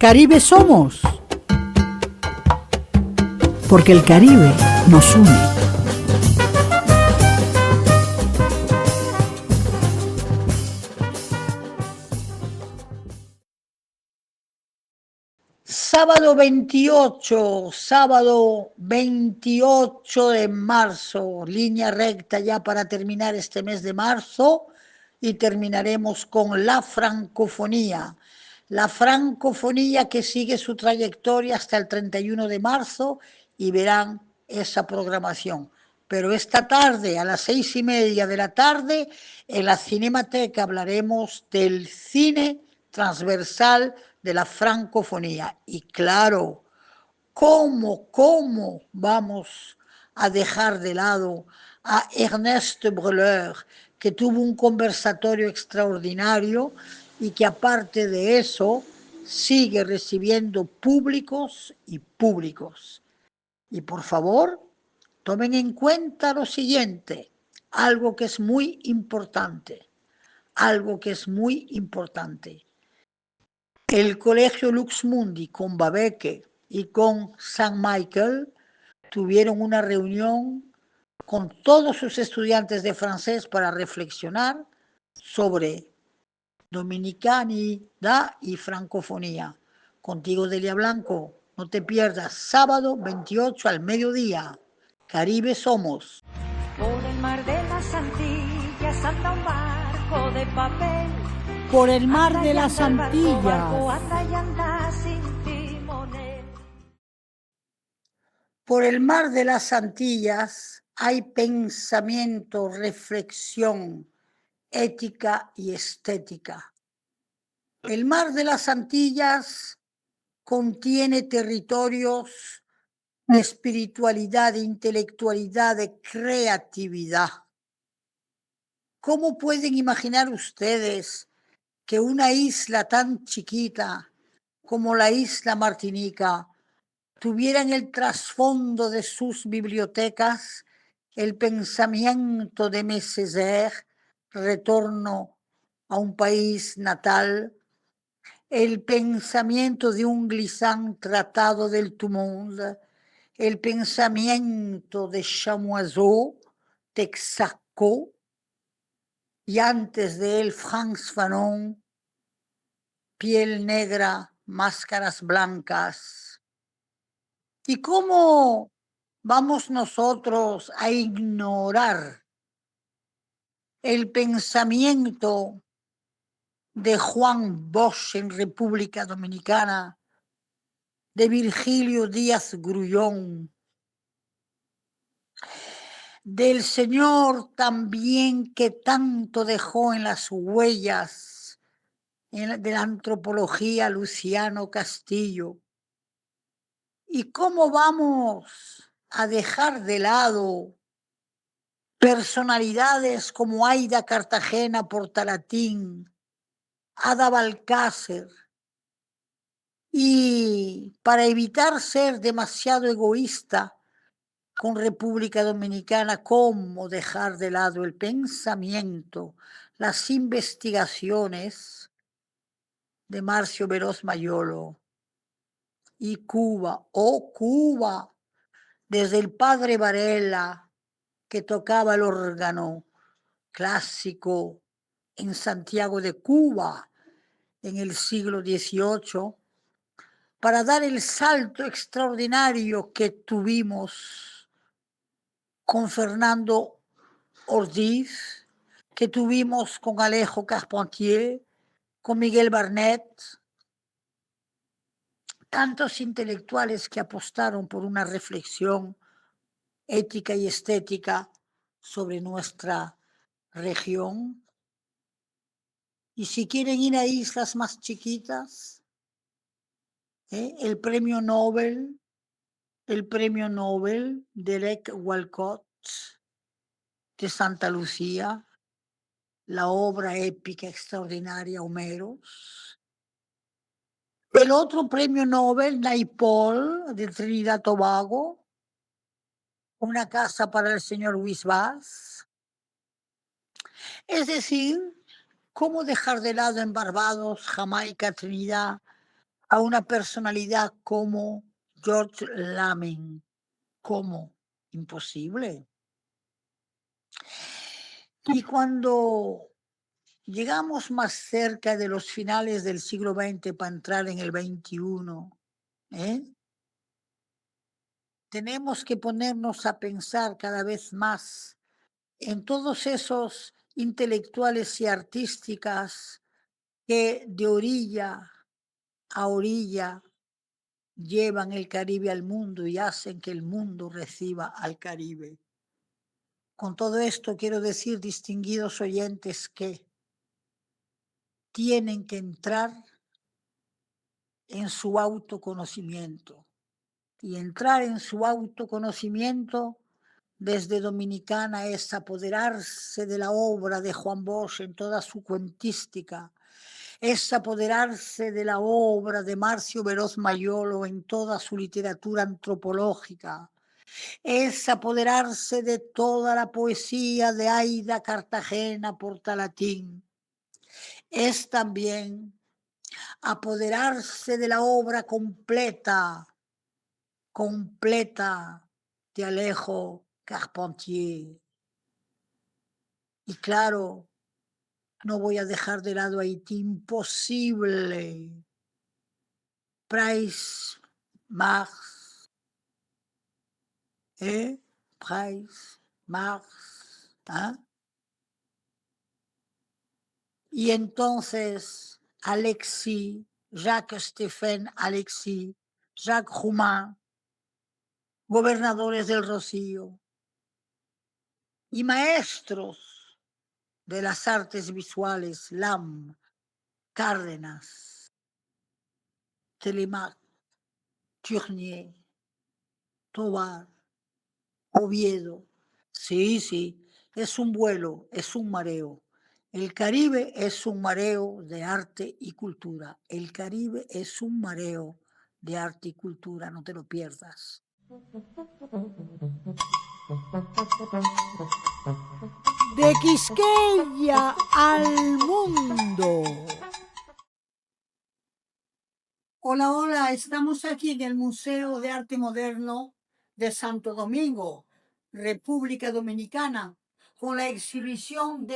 Caribe somos, porque el Caribe nos une. Sábado 28 de marzo, línea recta ya para terminar este mes de marzo y terminaremos con la francofonía. La francofonía que sigue su trayectoria hasta el 31 de marzo y verán esa programación. Pero esta tarde, a las 6:30 de la tarde, en la Cinemateca hablaremos del cine transversal de la francofonía. Y claro, ¿cómo vamos a dejar de lado a Ernest Breuer, que tuvo un conversatorio extraordinario y que aparte de eso sigue recibiendo públicos y públicos? Y por favor, tomen en cuenta lo siguiente, algo que es muy importante, algo que es muy importante. El Colegio Lux Mundi con Babeque y con San Michael tuvieron una reunión con todos sus estudiantes de francés para reflexionar sobre dominicanidad y francofonía. Contigo, Delia Blanco, no te pierdas, sábado 28 al mediodía. Caribe somos. Por el mar de las Antillas anda un barco de papel. Por el mar de las Antillas. Por el mar de las Antillas hay pensamiento, reflexión, ética y estética. El mar de las Antillas contiene territorios de espiritualidad, de intelectualidad, de creatividad. ¿Cómo pueden imaginar ustedes que una isla tan chiquita como la isla Martinica tuviera en el trasfondo de sus bibliotecas el pensamiento de Mécésaire, Retorno a un país natal, el pensamiento de un Glissant, Tratado del Tout Monde, el pensamiento de Chamoiseau, Texaco, y antes de él Frantz Fanon, Piel negra, máscaras blancas? ¿Y cómo vamos nosotros a ignorar el pensamiento de Juan Bosch en República Dominicana, de Virgilio Díaz Grullón, del señor también que tanto dejó en las huellas de la antropología, Luciano Castillo? ¿Y cómo vamos a dejar de lado personalidades como Aida Cartagena Portalatín, Ada Balcácer? Y para evitar ser demasiado egoísta con República Dominicana, ¿cómo dejar de lado el pensamiento, las investigaciones de Marcio Veloz Mayolo? Y Cuba, Cuba, desde el padre Varela, que tocaba el órgano clásico en Santiago de Cuba en el siglo XVIII, para dar el salto extraordinario que tuvimos con Fernando Ortiz, que tuvimos con Alejo Carpentier, con Miguel Barnett, tantos intelectuales que apostaron por una reflexión ética y estética sobre nuestra región. Y si quieren ir a islas más chiquitas, el premio Nobel Derek Walcott de Santa Lucía, la obra épica extraordinaria Homeros. El otro premio Nobel, Naipaul de Trinidad Tobago, Una casa para el señor Luis Vaz. Es decir, ¿cómo dejar de lado en Barbados, Jamaica, Trinidad a una personalidad como George Lamin. ¿Cómo? Imposible. Y cuando llegamos más cerca de los finales del siglo XX para entrar en el XXI, ¿eh? Tenemos que ponernos a pensar cada vez más en todos esos intelectuales y artísticas que de orilla a orilla llevan el Caribe al mundo y hacen que el mundo reciba al Caribe. Con todo esto quiero decir, distinguidos oyentes, que tienen que entrar en su autoconocimiento. Y entrar en su autoconocimiento desde Dominicana es apoderarse de la obra de Juan Bosch en toda su cuentística, es apoderarse de la obra de Marcio Veroz Mayolo en toda su literatura antropológica, es apoderarse de toda la poesía de Aida Cartagena Portalatín, es también apoderarse de la obra completa de Alejo Carpentier. Y claro, no voy a dejar de lado a Haití, imposible. Price, Marx, Price, Marx, ¿ah? Y entonces Alexis, Jacques-Stéphane Alexis, Jacques Roumain, gobernadores del Rocío y maestros de las artes visuales, Lam, Cárdenas, Telemaque, Tournier, Tobar, Oviedo. Sí, sí, es un vuelo, es un mareo. El Caribe es un mareo de arte y cultura. El Caribe es un mareo de arte y cultura, no te lo pierdas. De Quisqueya al mundo. Hola, hola, estamos aquí en el Museo de Arte Moderno de Santo Domingo, República Dominicana, con la exhibición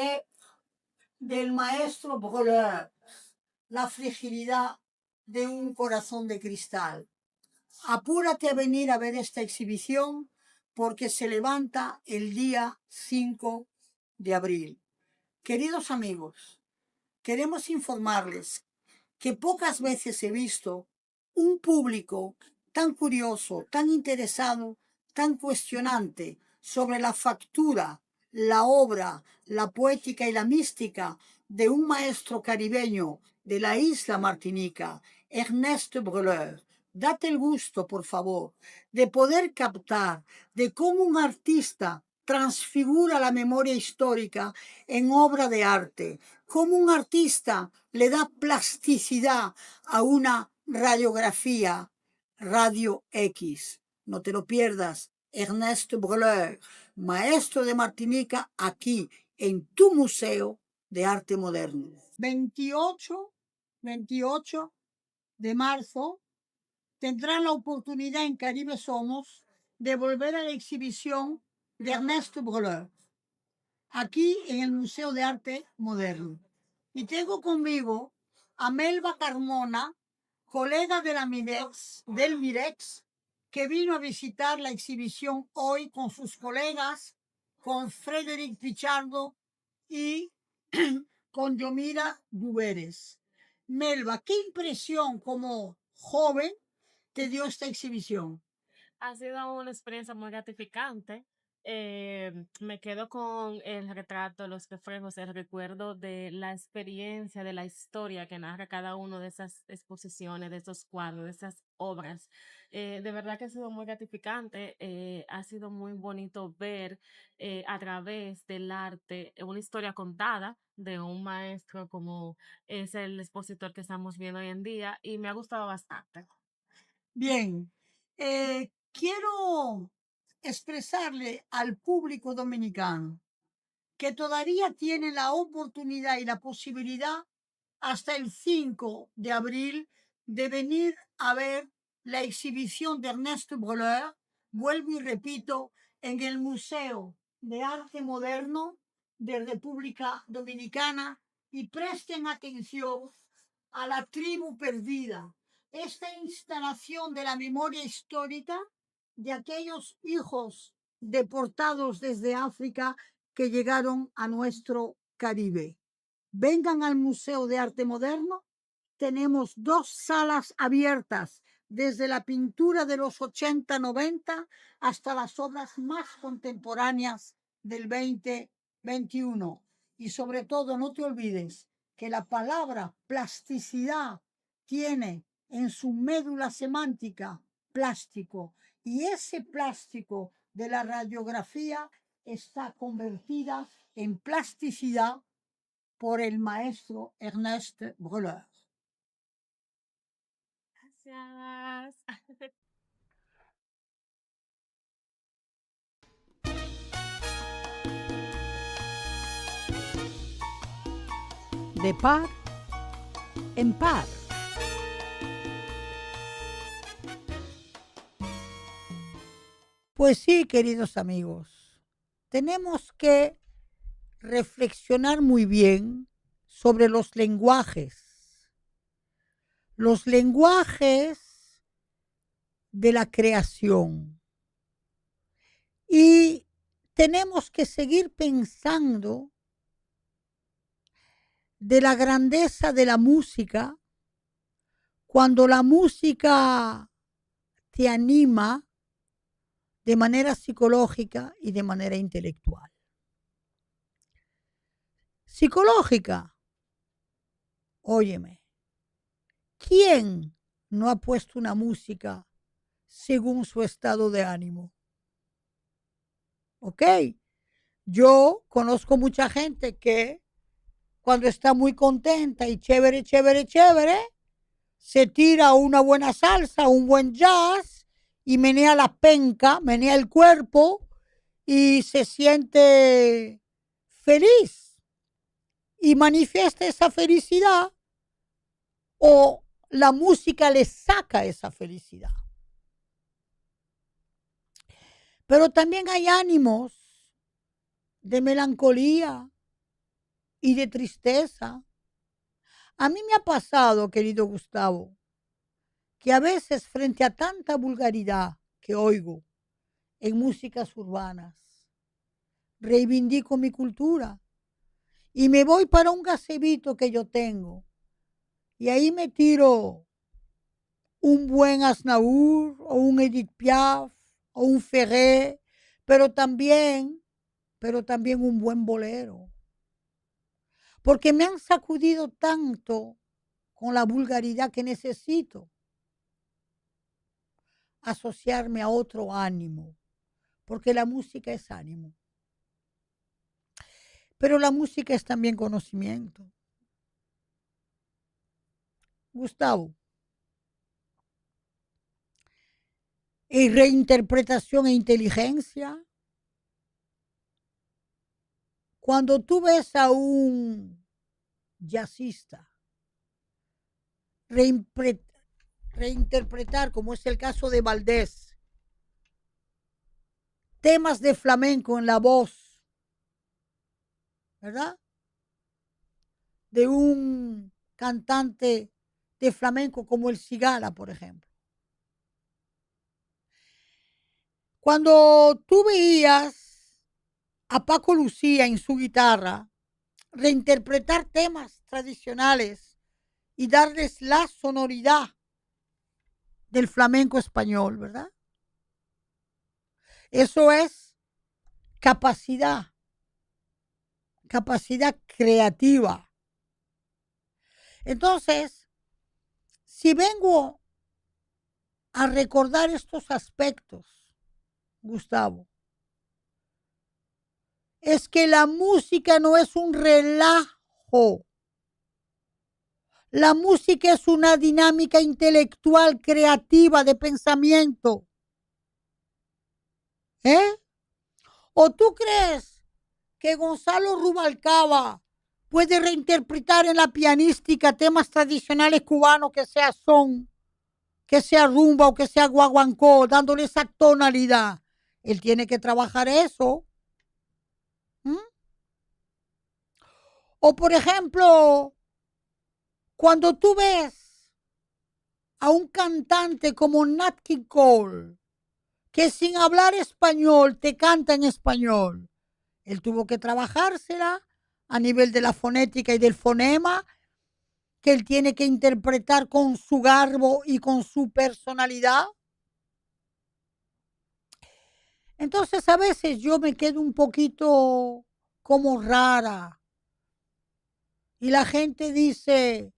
del maestro Breuer, La fragilidad de un corazón de cristal. Apúrate a venir a ver esta exhibición porque se levanta el día 5 de abril. Queridos amigos, queremos informarles que pocas veces he visto un público tan curioso, tan interesado, tan cuestionante sobre la factura, la obra, la poética y la mística de un maestro caribeño de la isla Martinica, Ernest Breuer. Date el gusto, por favor, de poder captar de cómo un artista transfigura la memoria histórica en obra de arte, cómo un artista le da plasticidad a una radiografía radio X. No te lo pierdas. Ernest Breuer, maestro de Martinica, aquí en tu Museo de Arte Moderno. 28 de marzo tendrán la oportunidad en Caribe Somos de volver a la exhibición de Ernest Breuer, aquí en el Museo de Arte Moderno. Y tengo conmigo a Melba Carmona, colega de la del Mirex, que vino a visitar la exhibición hoy con sus colegas, con Frédéric Pichardo y con Yomira Duberes. Melba, ¿qué impresión como joven te dio esta exhibición? Ha sido una experiencia muy gratificante. Me quedo con el retrato, los reflejos, el recuerdo de la experiencia, de la historia que narra cada uno de esas exposiciones, de esos cuadros, de esas obras. De verdad que ha sido muy gratificante. Ha sido muy bonito ver a través del arte una historia contada de un maestro como es el expositor que estamos viendo hoy en día y me ha gustado bastante. Bien, quiero expresarle al público dominicano que todavía tiene la oportunidad y la posibilidad hasta el 5 de abril de venir a ver la exhibición de Ernest Breuer, vuelvo y repito, en el Museo de Arte Moderno de República Dominicana, y presten atención a La Tribu Perdida, esta instalación de la memoria histórica de aquellos hijos deportados desde África que llegaron a nuestro Caribe. Vengan al Museo de Arte Moderno. Tenemos 2 salas abiertas, desde la pintura de los 80-90 hasta las obras más contemporáneas del 2021. Y sobre todo, no te olvides que la palabra plasticidad tiene en su médula semántica plástico, y ese plástico de la radiografía está convertida en plasticidad por el maestro Ernest Breuer. Gracias. De par en par. Pues sí, queridos amigos, tenemos que reflexionar muy bien sobre los lenguajes de la creación. Y tenemos que seguir pensando de la grandeza de la música cuando la música te anima de manera psicológica y de manera intelectual. Psicológica, óyeme, ¿quién no ha puesto una música según su estado de ánimo? ¿Ok? Yo conozco mucha gente que cuando está muy contenta y chévere, se tira una buena salsa, un buen jazz y menea la penca, menea el cuerpo y se siente feliz y manifiesta esa felicidad, o la música le saca esa felicidad. Pero también hay ánimos de melancolía y de tristeza. A mí me ha pasado, querido Gustavo, que a veces frente a tanta vulgaridad que oigo en músicas urbanas, reivindico mi cultura y me voy para un gazebito que yo tengo y ahí me tiro un buen Aznavour o un Edith Piaf o un Ferré, pero también un buen bolero. Porque me han sacudido tanto con la vulgaridad que necesito asociarme a otro ánimo, porque la música es ánimo. Pero la música es también conocimiento. Gustavo, y reinterpretación e inteligencia. Cuando tú ves a un jazzista reinterpretar, como es el caso de Valdés, temas de flamenco en la voz, ¿verdad? De un cantante de flamenco como el Cigala, por ejemplo. Cuando tú veías a Paco Lucía en su guitarra reinterpretar temas tradicionales y darles la sonoridad del flamenco español, ¿verdad? Eso es capacidad creativa. Entonces, si vengo a recordar estos aspectos, Gustavo, es que la música no es un relajo. La música es una dinámica intelectual, creativa, de pensamiento. ¿O tú crees que Gonzalo Rubalcaba puede reinterpretar en la pianística temas tradicionales cubanos, que sea son, que sea rumba o que sea guaguancó, dándole esa tonalidad. Él tiene que trabajar eso. ¿Mm? O por ejemplo, cuando tú ves a un cantante como Nat King Cole, que sin hablar español te canta en español, él tuvo que trabajársela a nivel de la fonética y del fonema, que él tiene que interpretar con su garbo y con su personalidad. Entonces a veces yo me quedo un poquito como rara y la gente dice,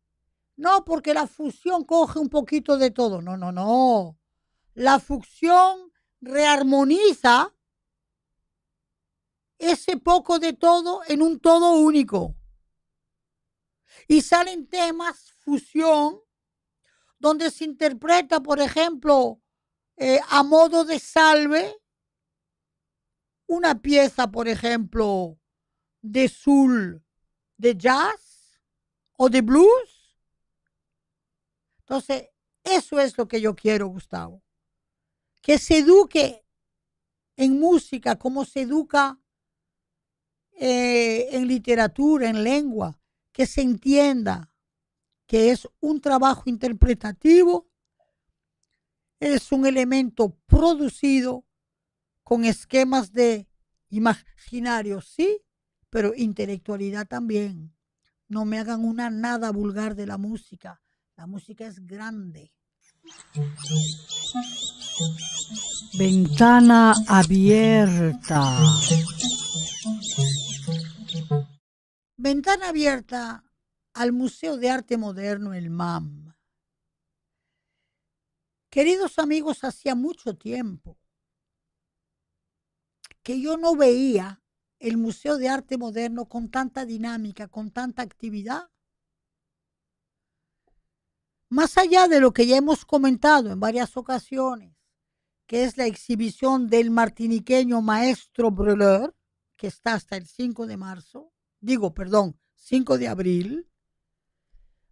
no, porque la fusión coge un poquito de todo. No, no, no. La fusión rearmoniza ese poco de todo en un todo único. Y salen temas fusión donde se interpreta, por ejemplo, a modo de salve, una pieza, por ejemplo, de soul, de jazz o de blues. Entonces, eso es lo que yo quiero, Gustavo. Que se eduque en música como se educa en literatura, en lengua, que se entienda que es un trabajo interpretativo, es un elemento producido con esquemas de imaginario, sí, pero intelectualidad también. No me hagan una nada vulgar de la música. La música es grande. Ventana abierta. Ventana abierta al Museo de Arte Moderno, el MAM. Queridos amigos, hacía mucho tiempo que yo no veía el Museo de Arte Moderno con tanta dinámica, con tanta actividad. Más allá de lo que ya hemos comentado en varias ocasiones, que es la exhibición del martiniqueño Maestro Breleur, que está hasta el 5 de marzo, 5 de abril,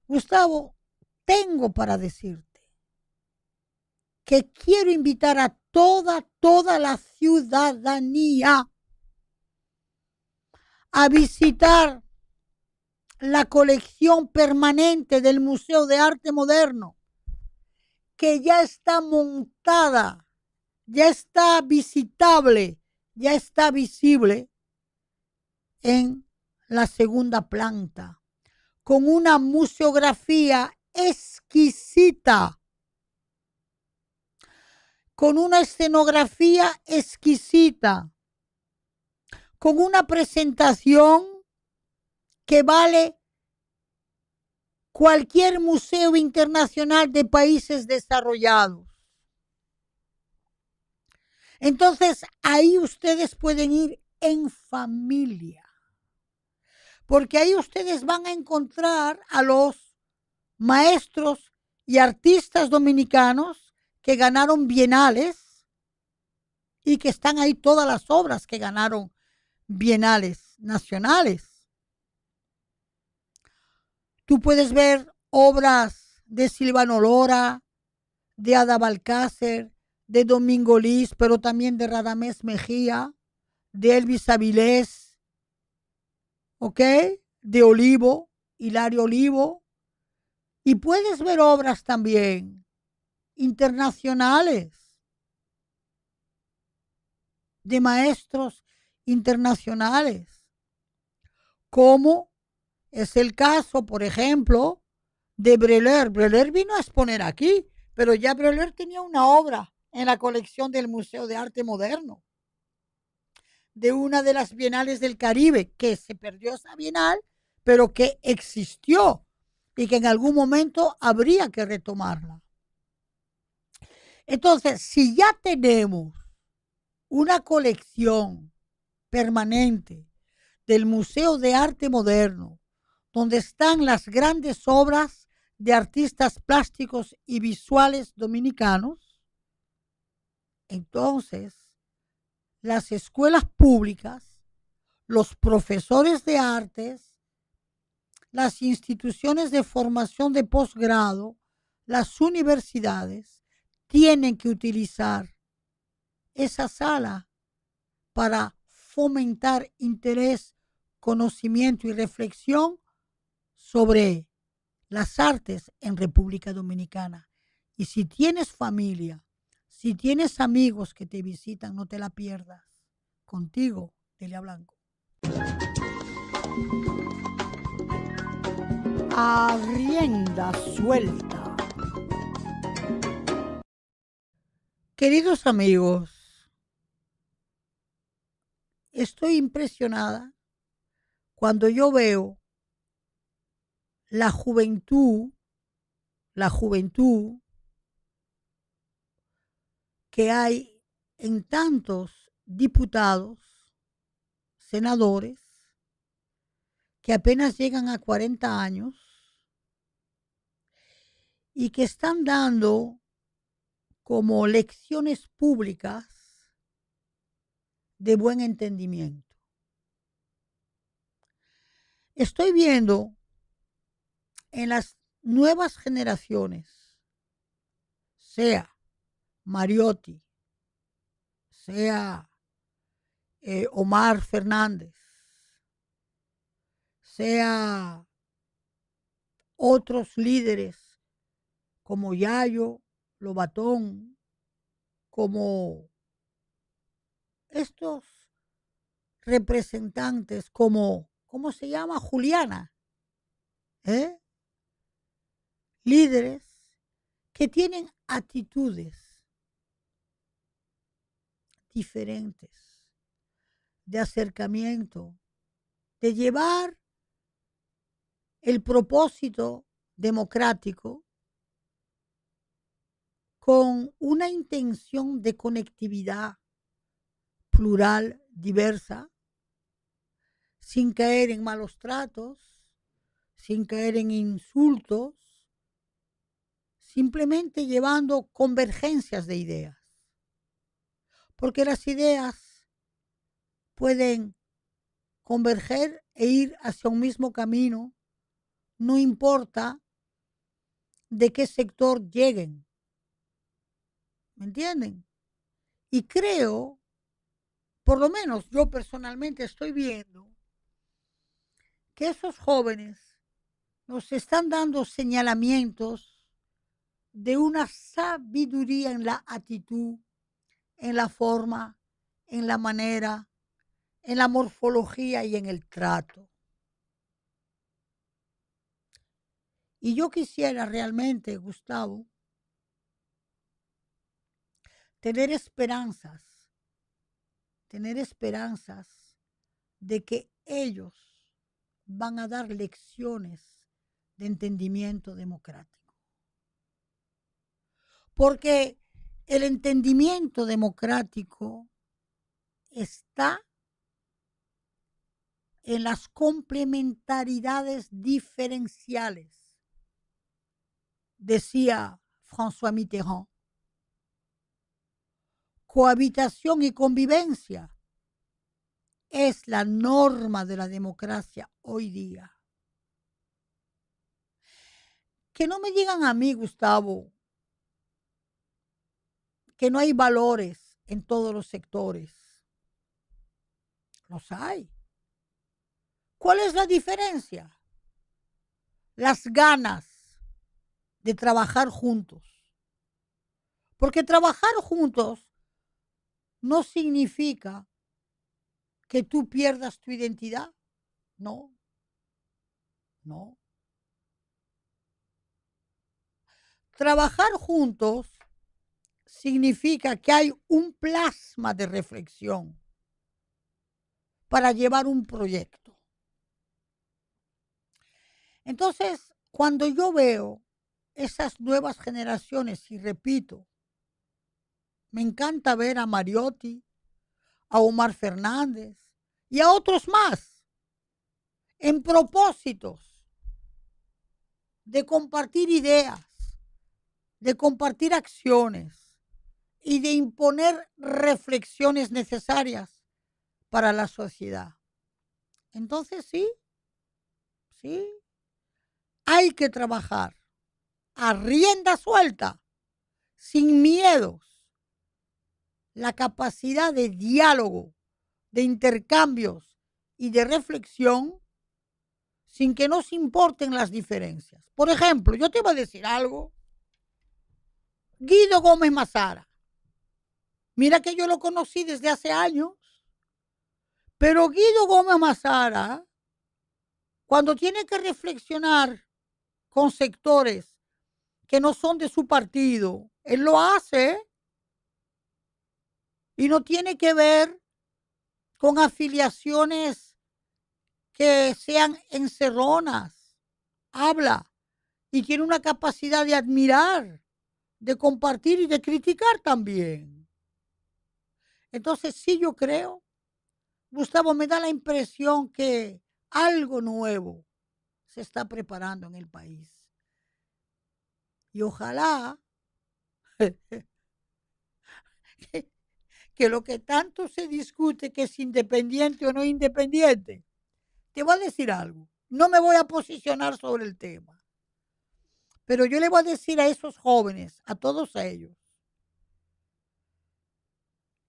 Gustavo, tengo para decirte que quiero invitar a toda la ciudadanía a visitar la colección permanente del Museo de Arte Moderno, que ya está montada, ya está visitable, ya está visible en la segunda planta, con una museografía exquisita, con una escenografía exquisita, con una presentación que vale cualquier museo internacional de países desarrollados. Entonces, ahí ustedes pueden ir en familia, porque ahí ustedes van a encontrar a los maestros y artistas dominicanos que ganaron bienales y que están ahí todas las obras que ganaron bienales nacionales. Tú puedes ver obras de Silvano Lora, de Ada Balcácer, de Domingo Liz, pero también de Radamés Mejía, de Elvis Avilés, ¿ok? De Olivo, Hilario Olivo. Y puedes ver obras también internacionales, de maestros internacionales, como es el caso, por ejemplo, de Breleur. Breleur vino a exponer aquí, pero ya Breleur tenía una obra en la colección del Museo de Arte Moderno, de una de las bienales del Caribe, que se perdió esa bienal, pero que existió y que en algún momento habría que retomarla. Entonces, si ya tenemos una colección permanente del Museo de Arte Moderno, donde están las grandes obras de artistas plásticos y visuales dominicanos, entonces las escuelas públicas, los profesores de artes las instituciones de formación de posgrado, las universidades, tienen que utilizar esa sala para fomentar interés, conocimiento y reflexión sobre las artes en República Dominicana. Y si tienes familia, si tienes amigos que te visitan, no te la pierdas. Contigo, Delia Blanco. A rienda suelta. Queridos amigos, estoy impresionada cuando yo veo la juventud que hay en tantos diputados, senadores, que apenas llegan a 40 años y que están dando como lecciones públicas de buen entendimiento. Estoy viendo en las nuevas generaciones, sea Mariotti, sea Omar Fernández, sea otros líderes como Yayo, Lobatón, como estos representantes como, ¿cómo se llama? Juliana, líderes que tienen actitudes diferentes de acercamiento, de llevar el propósito democrático con una intención de conectividad plural, diversa, sin caer en malos tratos, sin caer en insultos, simplemente llevando convergencias de ideas. Porque las ideas pueden converger e ir hacia un mismo camino, no importa de qué sector lleguen. ¿Me entienden? Y creo, por lo menos yo personalmente estoy viendo, que esos jóvenes nos están dando señalamientos de una sabiduría en la actitud, en la forma, en la manera, en la morfología y en el trato. Y yo quisiera realmente, Gustavo, tener esperanzas de que ellos van a dar lecciones de entendimiento democrático. Porque el entendimiento democrático está en las complementariedades diferenciales, decía François Mitterrand. Cohabitación y convivencia es la norma de la democracia hoy día. Que no me digan a mí, Gustavo, que no hay valores en todos los sectores. Los hay. ¿Cuál es la diferencia? Las ganas de trabajar juntos. Porque trabajar juntos no significa que tú pierdas tu identidad. No. Trabajar juntos significa que hay un plasma de reflexión para llevar un proyecto. Entonces, cuando yo veo esas nuevas generaciones, y repito, me encanta ver a Mariotti, a Omar Fernández y a otros más en propósitos de compartir ideas, de compartir acciones y de imponer reflexiones necesarias para la sociedad. Entonces sí, hay que trabajar a rienda suelta, sin miedos, la capacidad de diálogo, de intercambios y de reflexión sin que nos importen las diferencias. Por ejemplo, yo te voy a decir algo. Guido Gómez Mazara. Mira que yo lo conocí desde hace años, pero Guido Gómez Mazara, cuando tiene que reflexionar con sectores que no son de su partido, él lo hace y no tiene que ver con afiliaciones que sean encerronas. Habla y tiene una capacidad de admirar, de compartir y de criticar también. Entonces sí, yo creo, Gustavo, me da la impresión que algo nuevo se está preparando en el país. Y ojalá que lo que tanto se discute, que es independiente o no independiente, te voy a decir algo. No me voy a posicionar sobre el tema, pero yo le voy a decir a esos jóvenes, a todos ellos,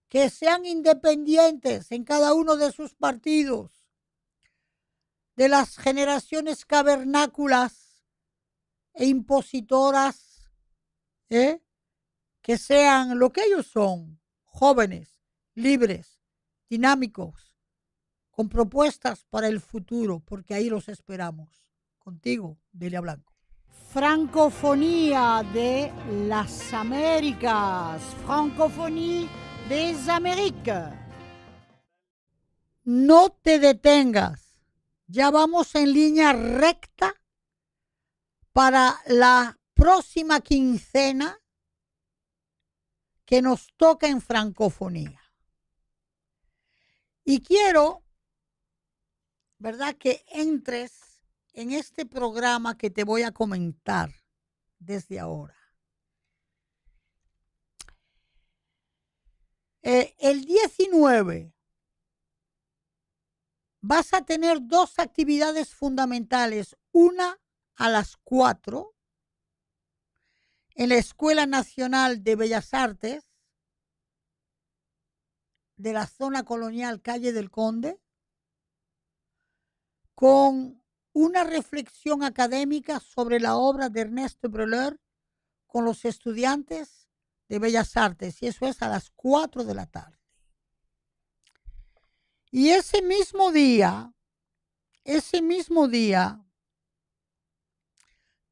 que sean independientes en cada uno de sus partidos, de las generaciones cavernáculas e impositoras, que sean lo que ellos son, jóvenes, libres, dinámicos, con propuestas para el futuro, porque ahí los esperamos. Contigo, Delia Blanco. Francofonía de las Américas. Francophonie des Amériques. No te detengas. Ya vamos en línea recta para la próxima quincena que nos toca en francofonía. Y quiero, ¿verdad?, que entres en este programa que te voy a comentar desde ahora. El 19 vas a tener dos actividades fundamentales. Una a las 4 en la Escuela Nacional de Bellas Artes de la zona colonial Calle del Conde, con una reflexión académica sobre la obra de Ernesto Breuer con los estudiantes de Bellas Artes, y eso es a las 4 de la tarde. Y ese mismo día,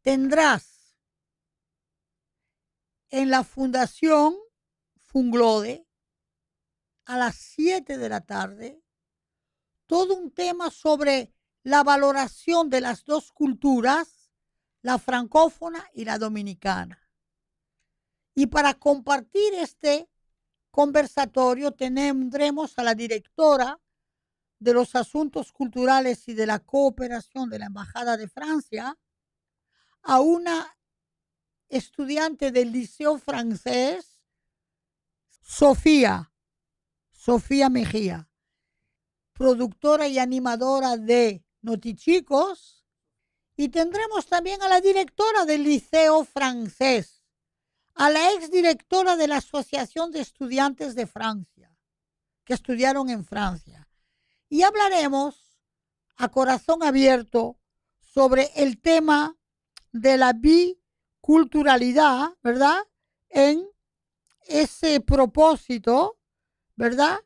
tendrás en la Fundación Funglode a las 7 de la tarde todo un tema sobre la valoración de las dos culturas, la francófona y la dominicana. Y para compartir este conversatorio tendremos a la directora de los Asuntos Culturales y de la Cooperación de la Embajada de Francia, a una estudiante del Liceo Francés, Sofía Mejía, productora y animadora de Notichicos, y tendremos también a la directora del Liceo Francés, a la exdirectora de la Asociación de Estudiantes de Francia, que estudiaron en Francia. Y hablaremos a corazón abierto sobre el tema de la biculturalidad, ¿verdad? En ese propósito, ¿verdad?,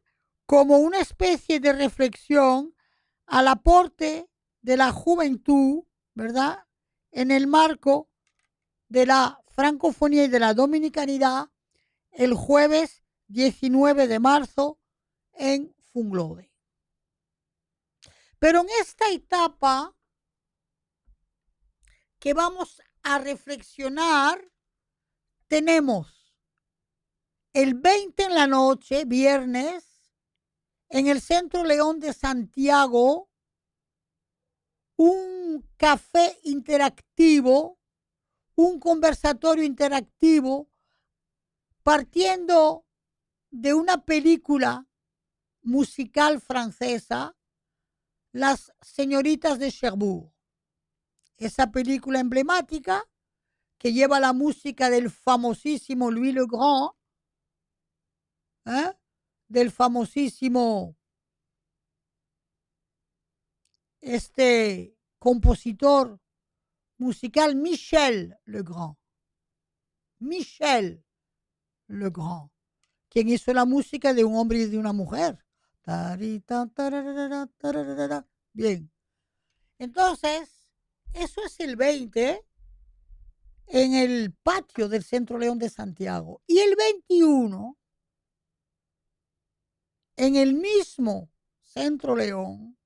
como una especie de reflexión al aporte de la juventud, ¿verdad?, en el marco de la francofonía y de la dominicanidad, el jueves 19 de marzo en Funglode. Pero en esta etapa que vamos a reflexionar, tenemos el 20 en la noche, viernes, en el Centro León de Santiago, un café interactivo, un conversatorio interactivo, partiendo de una película musical francesa, Las Señoritas de Cherbourg. esa película emblemática que lleva la música del famosísimo Louis le Grand, del famosísimo compositor musical Michel Legrand. Michel Legrand, quien hizo la música de un hombre y de una mujer. Bien. Entonces, eso es el 20 en el patio del Centro León de Santiago. Y el 21, en el mismo Centro León,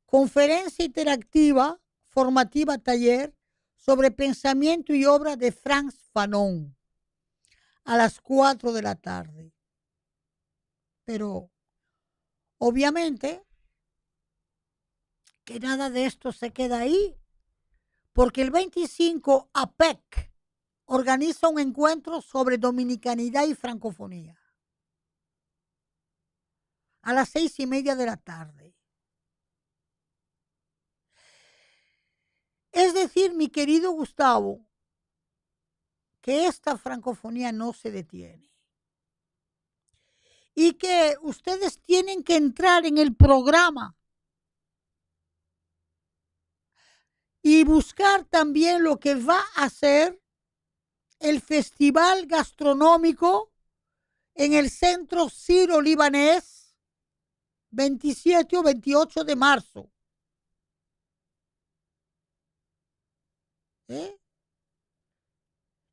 conferencia interactiva, formativa, taller sobre pensamiento y obra de Frantz Fanon a las 4 de la tarde. Pero obviamente que nada de esto se queda ahí, porque el 25 APEC organiza un encuentro sobre dominicanidad y francofonía a las 6:30 de la tarde. Es decir, mi querido Gustavo, que esta francofonía no se detiene y que ustedes tienen que entrar en el programa y buscar también lo que va a ser el Festival Gastronómico en el Centro Siro-Libanés 27 o 28 de marzo.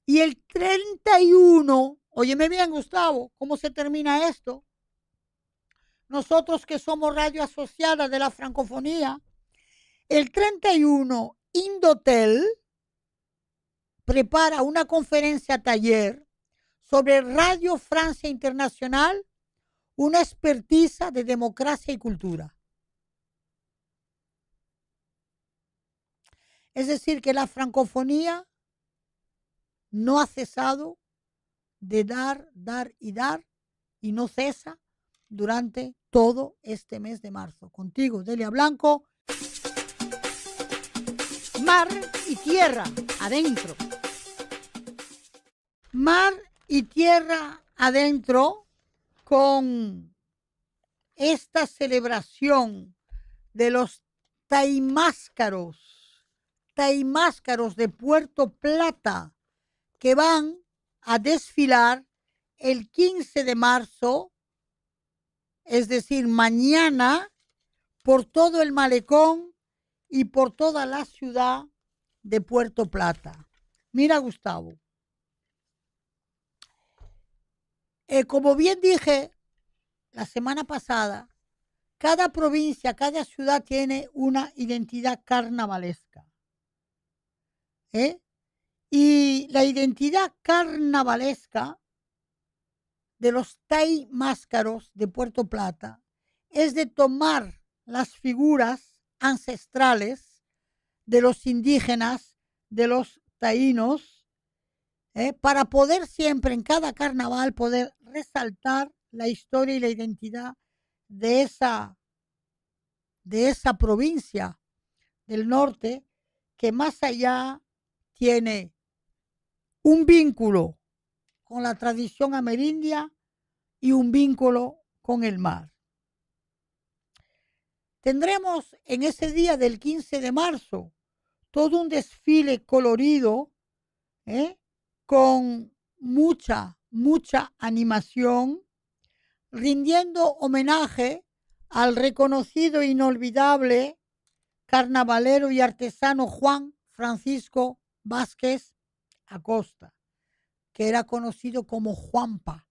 Y el 31, óyeme bien, Gustavo, ¿cómo se termina esto? Nosotros que somos radio asociada de la francofonía, el 31, Indotel prepara una conferencia taller sobre Radio Francia Internacional, una expertiza de democracia y cultura. Es decir, que la francofonía no ha cesado de dar y no cesa durante todo este mes de marzo. Contigo, Delia Blanco. Mar y tierra adentro. Mar y tierra adentro con esta celebración de los taimáscaros de Puerto Plata, que van a desfilar el 15 de marzo, es decir, mañana, por todo el malecón y por toda la ciudad de Puerto Plata. Mira, Gustavo, como bien dije la semana pasada, cada provincia, cada ciudad tiene una identidad carnavalesca. Y la identidad carnavalesca de los taimáscaros de Puerto Plata es de tomar las figuras ancestrales de los indígenas, de los taínos, para poder siempre en cada carnaval poder resaltar la historia y la identidad de esa provincia del norte, que más allá tiene un vínculo con la tradición amerindia y un vínculo con el mar. Tendremos en ese día del 15 de marzo todo un desfile colorido, con mucha animación, rindiendo homenaje al reconocido e inolvidable carnavalero y artesano Juan Francisco Vázquez Acosta, que era conocido como Juanpa,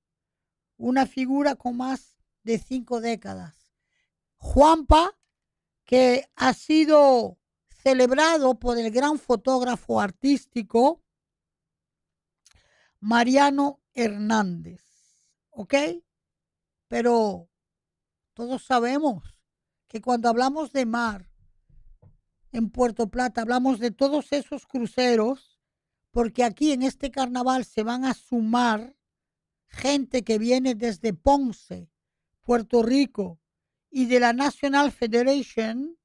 una figura con más de 5 décadas. Juanpa, que ha sido celebrado por el gran fotógrafo artístico Mariano Hernández, ¿ok? Pero todos sabemos que cuando hablamos de mar en Puerto Plata, hablamos de todos esos cruceros, porque aquí en este carnaval se van a sumar gente que viene desde Ponce, Puerto Rico, y de la National Federation,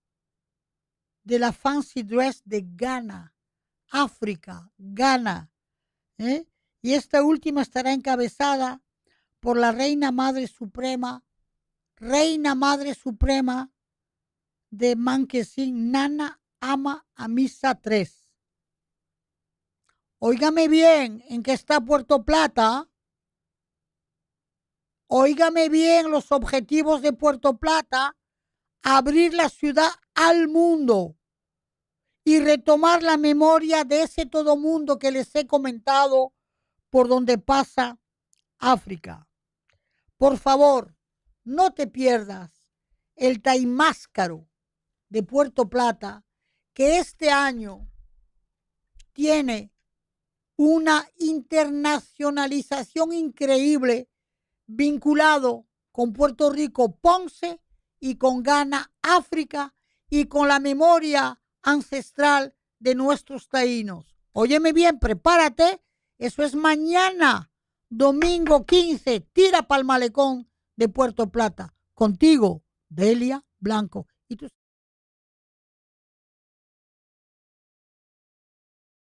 de la Fancy Dress de Ghana, África, Ghana. Y esta última estará encabezada por la Reina Madre Suprema de Manquesín, Nana Ama Amisa III. Óigame bien, ¿en qué está Puerto Plata? Óigame bien los objetivos de Puerto Plata: abrir la ciudad al mundo y retomar la memoria de ese todo mundo que les he comentado por donde pasa África. Por favor, no te pierdas el Taimáscaro de Puerto Plata, que este año tiene una internacionalización increíble vinculado con Puerto Rico, Ponce, y con Ghana, África, y con la memoria ancestral de nuestros taínos. Óyeme bien, prepárate, eso es mañana, domingo 15, tira pa'l malecón de Puerto Plata. Contigo, Delia Blanco. Y tú